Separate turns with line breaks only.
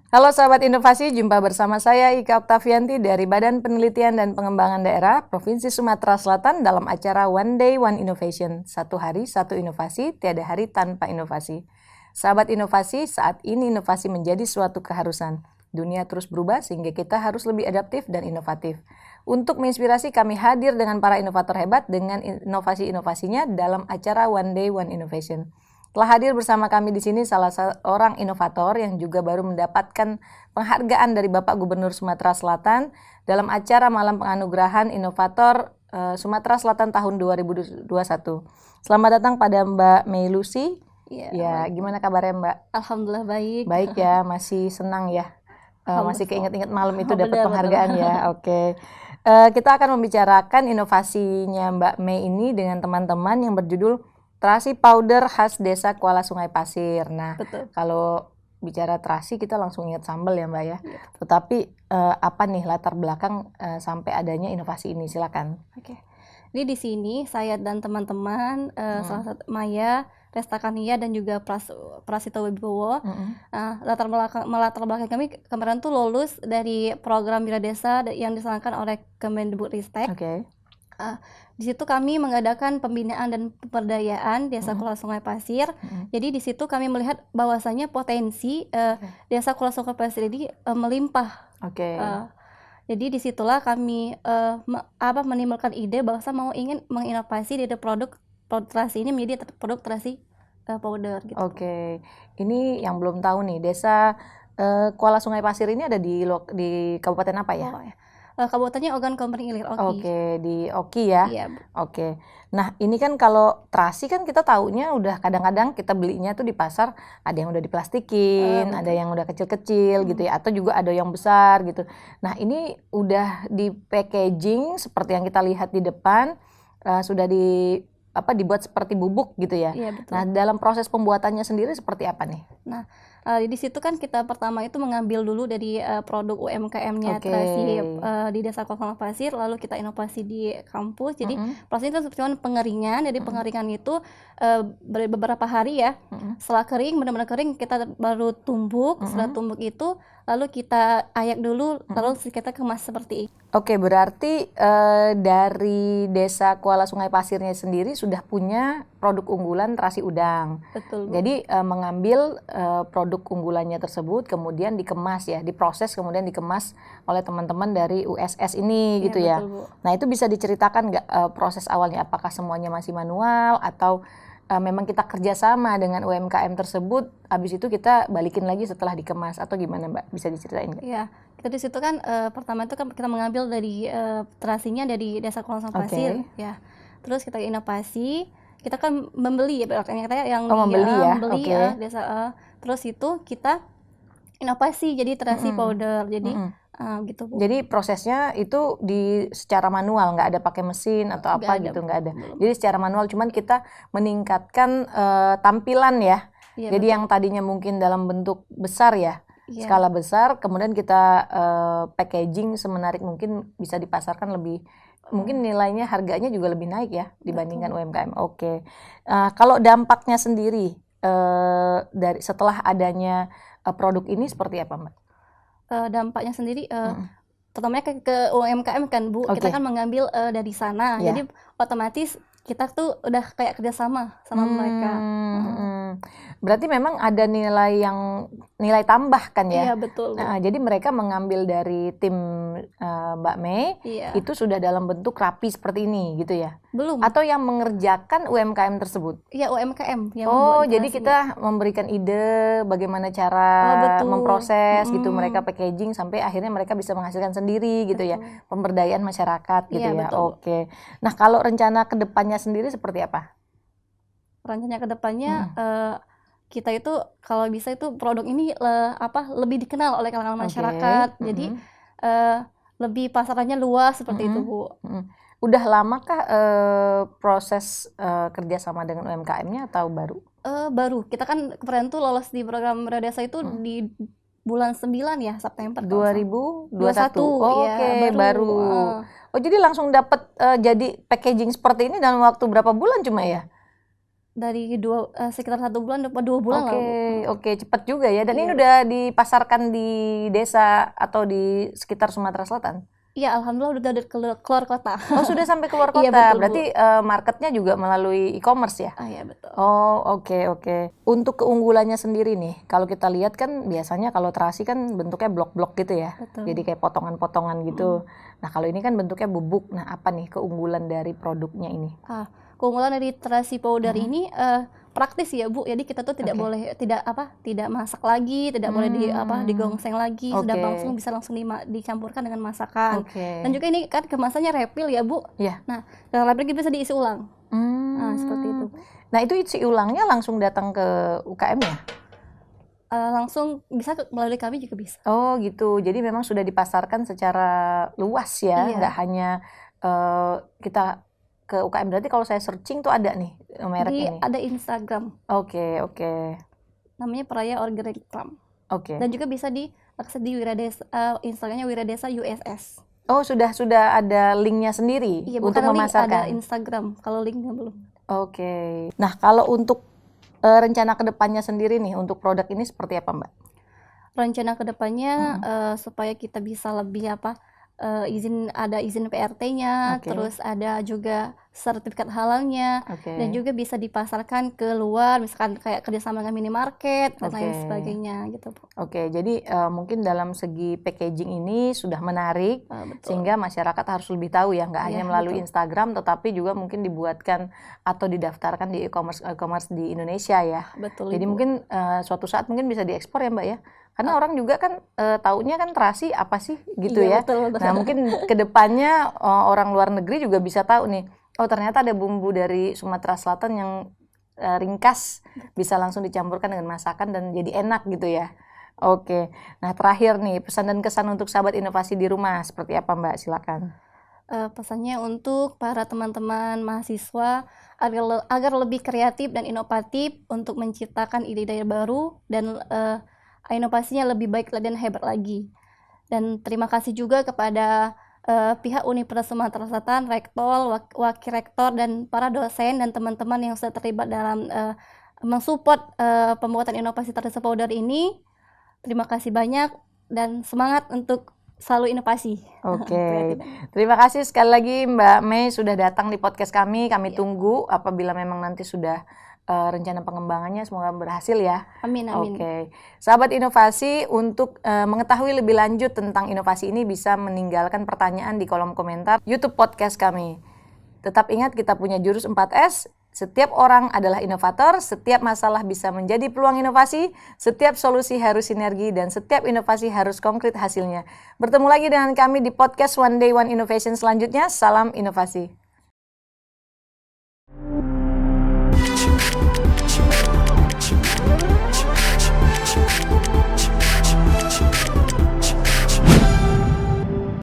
Halo sahabat inovasi, jumpa bersama saya Ika Oktavianti dari Badan Penelitian dan Pengembangan Daerah Provinsi Sumatera Selatan dalam acara One Day One Innovation. Satu hari, satu inovasi, tiada hari tanpa inovasi. Sahabat inovasi, saat ini inovasi menjadi suatu keharusan. Dunia terus berubah sehingga kita harus lebih adaptif dan inovatif. Untuk menginspirasi, kami hadir dengan para inovator hebat dengan inovasi-inovasinya dalam acara One Day One Innovation. Telah hadir bersama kami di sini salah seorang inovator yang juga baru mendapatkan penghargaan dari Bapak Gubernur Sumatera Selatan dalam acara Malam Penganugerahan Inovator Sumatera Selatan tahun 2021. Selamat datang pada Mbak Mei Lucy. Ya, gimana kabarnya Mbak?
Alhamdulillah baik.
Baik ya, masih senang ya. Masih keinget-inget malam itu dapat penghargaan ya. Oke. Kita akan membicarakan inovasinya Mbak Mei ini dengan teman-teman yang berjudul terasi powder khas Desa Kuala Sungai Pasir. Nah,
Betul.
kalau bicara terasi kita langsung ingat sambal ya Mbak ya. Tetapi apa nih latar belakang sampai adanya inovasi ini? Silakan.
Oke. Jadi di sini saya dan teman-teman salah satu Maya, Resta Kania dan juga Prasito Wibowo. Latar belakang kami kemarin tuh lulus dari program Bina Desa yang diselenggarakan oleh Kemendikbudristek.
Oke.
Di situ kami mengadakan pembinaan dan pemberdayaan Desa Kuala Sungai Pasir. Jadi di situ kami melihat bahwasanya potensi Desa Kuala Sungai Pasir ini melimpah.
Oke.
Jadi disitulah kami menimbulkan ide bahwa ingin menginovasi dari produk terasi ini menjadi produk terasi powder gitu.
Oke. Ini yang belum tahu nih, Desa Kuala Sungai Pasir ini ada di kabupaten apa ya?
Kabupatennya Ogan Komering Ilir, Oki.
Oke, di Oki ya.
Iya.
Oke. Nah, ini kan kalau terasi kan kita taunya udah kadang-kadang kita belinya tuh di pasar ada yang udah diplastikin, ada yang udah kecil-kecil gitu ya, atau juga ada yang besar gitu. Nah, ini udah di packaging seperti yang kita lihat di depan, sudah dibuat seperti bubuk gitu ya.
Iya, betul.
Nah, dalam proses pembuatannya sendiri seperti apa nih?
Nah, di situ kan kita pertama itu mengambil dulu dari produk UMKM-nya
Oke.
terasi di Desa Kuala Pasir, lalu kita inovasi di kampus. Jadi prosesnya itu cuma pengeringan. Jadi pengeringan itu beberapa hari ya. Setelah kering, benar-benar kering, kita baru tumbuk. Setelah tumbuk itu lalu kita ayak dulu, lalu kita kemas seperti ini.
Oke, berarti dari Desa Kuala Sungai Pasirnya sendiri sudah punya produk unggulan terasi udang.
Betul, Bu.
Jadi mengambil produk unggulannya tersebut kemudian dikemas ya, diproses kemudian dikemas oleh teman-teman dari USS ini gitu ya.
Betul, Bu.
Nah, itu bisa diceritakan nggak proses awalnya, apakah semuanya masih manual atau memang kita kerjasama dengan UMKM tersebut, habis itu kita balikin lagi setelah dikemas atau gimana Mbak? Bisa diceritain nggak?
Iya, kita di situ kan pertama itu kan kita mengambil dari terasinya dari Desa Kuala Sungai Pasir, ya. Terus kita inovasi, kita kan membeli ya, berarti kita yang
membeli ya,
membeli desa. Terus itu kita inovasi jadi terasi powder, jadi gitu Bu.
Jadi prosesnya itu secara manual, nggak ada pakai mesin atau apa gitu, nggak ada. Jadi secara manual, cuman kita meningkatkan tampilan ya.
Iya,
jadi
betul.
yang tadinya mungkin dalam bentuk besar ya, skala besar, kemudian kita packaging semenarik mungkin, bisa dipasarkan lebih, mungkin nilainya harganya juga lebih naik ya dibandingkan UMKM. Oke. Kalau dampaknya sendiri dari setelah adanya produk ini seperti apa Mbak?
Dampaknya sendiri pertamanya ke UMKM kan Bu, kita kan mengambil dari sana, jadi otomatis kita tuh udah kayak kerjasama sama mereka.
Berarti memang ada nilai tambah kan ya?
Iya, betul.
Jadi mereka mengambil dari tim Mbak Mei, itu sudah dalam bentuk rapi seperti ini gitu ya?
Belum.
Atau yang mengerjakan UMKM tersebut?
Iya, UMKM yang
membuat jadi kita memberikan ide bagaimana cara memproses gitu, mereka packaging sampai akhirnya mereka bisa menghasilkan sendiri gitu ya, pemberdayaan masyarakat gitu ya.
Betul.
Oke. Nah, kalau rencana kedepannya sendiri seperti apa?
Rencana kedepannya kita itu kalau bisa itu produk ini lebih dikenal oleh kalangan masyarakat, jadi lebih pasarannya luas seperti itu Bu.
Udah lamakah proses kerjasama dengan UMKM-nya atau baru?
Baru, kita kan kemarin tuh lolos di program Bina Desa itu di bulan 9 ya, September
2021.
Oke,
baru. Oh, jadi langsung dapat jadi packaging seperti ini dalam waktu berapa bulan cuma ya?
Dari sekitar 1 bulan atau 2 bulan lah, Bu.
Oke, cepat juga ya. Dan ini
Iya.
udah dipasarkan di desa atau di sekitar Sumatera Selatan?
Iya, alhamdulillah udah keluar kota.
Oh, sudah sampai keluar kota.
Iya, betul, Bu.
Berarti marketnya juga melalui e-commerce ya?
Iya, betul.
Oh, oke. Untuk keunggulannya sendiri nih, kalau kita lihat kan biasanya kalau terasi kan bentuknya blok-blok gitu ya.
Betul.
Jadi kayak potongan-potongan gitu. Nah, kalau ini kan bentuknya bubuk. Nah, apa nih keunggulan dari produknya ini?
Keunggulan dari terasi powder ini praktis ya, Bu. Jadi kita tuh tidak masak lagi, tidak boleh digongseng lagi, sudah langsung dicampurkan dengan masakan. Dan juga ini kan kemasannya refill ya, Bu.
Iya.
Nah, dengan refill bisa diisi ulang. Nah, seperti itu.
Nah, itu isi ulangnya langsung datang ke UKM ya?
Langsung bisa melalui kami juga bisa.
Oh, gitu. Jadi memang sudah dipasarkan secara luas ya, nggak hanya kita ke UKM. Berarti kalau saya searching tuh ada nih merek ini?
Ada Instagram.
Oke.
Namanya Peraya Organic Farm.
Oke.
Dan juga bisa diakses di Wiradesa, Instagramnya Wiradesa USS.
Oh, sudah ada linknya sendiri untuk memasarkan?
Ada Instagram, kalau linknya belum.
Oke. Nah, kalau untuk rencana kedepannya sendiri nih, untuk produk ini seperti apa, Mbak?
Rencana kedepannya supaya kita bisa lebih ada izin PRT-nya, terus ada juga sertifikat halalnya, dan juga bisa dipasarkan ke luar, misalkan kayak kerjasama dengan minimarket dan lain sebagainya gitu, Bu.
Oke, jadi mungkin dalam segi packaging ini sudah menarik, sehingga masyarakat harus lebih tahu ya, nggak hanya melalui Instagram, tetapi juga mungkin dibuatkan atau didaftarkan di e-commerce di Indonesia ya.
Betul.
Jadi
Ibu.
Mungkin suatu saat mungkin bisa diekspor ya, Mbak ya. Karena orang juga kan taunya kan terasi apa sih gitu ya.
Betul.
Nah, mungkin kedepannya orang luar negeri juga bisa tahu nih, oh ternyata ada bumbu dari Sumatera Selatan yang ringkas, bisa langsung dicampurkan dengan masakan dan jadi enak gitu ya. Oke. Nah, terakhir nih, pesan dan kesan untuk sahabat inovasi di rumah seperti apa, Mbak? Silakan.
Pesannya untuk para teman-teman mahasiswa agar lebih kreatif dan inovatif untuk menciptakan ide-ide baru dan inovasinya lebih baik dan hebat lagi. Dan terima kasih juga kepada pihak Universitas Sumatera Selatan, rektor, wakil rektor, dan para dosen dan teman-teman yang sudah terlibat dalam mensupport pembuatan inovasi terasi powder ini. Terima kasih banyak dan semangat untuk selalu inovasi.
Oke. Terima kasih sekali lagi Mbak Mei sudah datang di podcast kami. Kami tunggu apabila memang nanti sudah rencana pengembangannya, semoga berhasil ya.
Amin.
Oke. Sahabat inovasi, untuk mengetahui lebih lanjut tentang inovasi ini bisa meninggalkan pertanyaan di kolom komentar YouTube podcast kami. Tetap ingat kita punya jurus 4S. Setiap orang adalah inovator, setiap masalah bisa menjadi peluang inovasi, setiap solusi harus sinergi, dan setiap inovasi harus konkret hasilnya. Bertemu lagi dengan kami di podcast One Day One Innovation selanjutnya. Salam inovasi.